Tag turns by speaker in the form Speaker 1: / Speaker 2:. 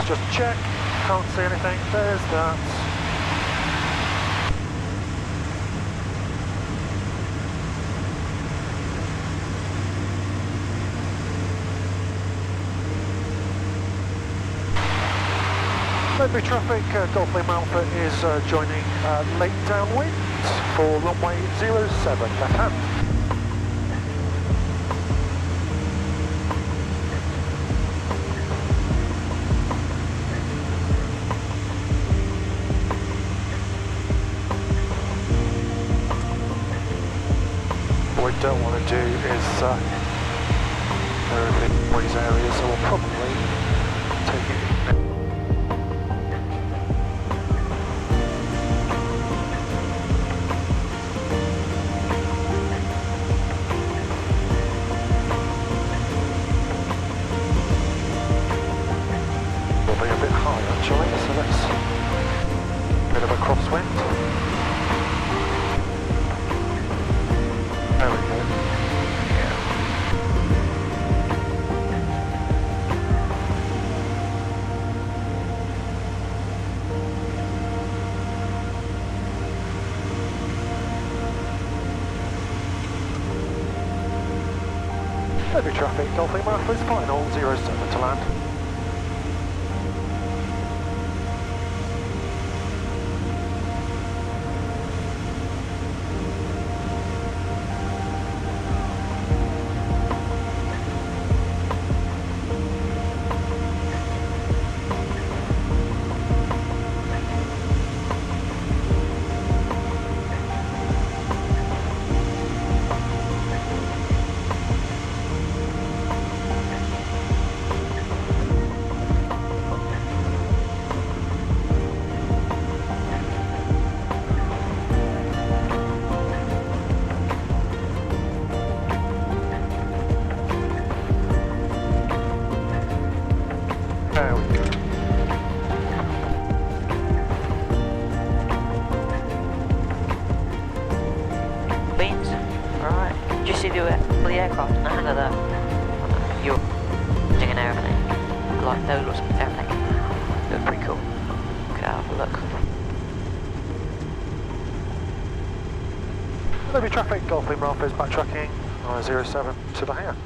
Speaker 1: let's just check. Can't see anything. There's that. Ledbury traffic, Golf Lima Alpha is joining late downwind for runway 07 left hand. What we don't want to do is go over the breeze area, so we'll probably take it. Will be a bit high actually, so let's bit of a crosswind. There we go. Yeah. Heavy traffic, Golf Lima Alpha is final 07 to land. There we go.
Speaker 2: Beans? Alright. Did you see the aircraft in the hangar there? You're doing an aeroplane. Like those lots of airplane. They look pretty cool. Could have a look.
Speaker 1: Ledbury traffic, Golf Lima Alpha is backtracking 07 to the hangar.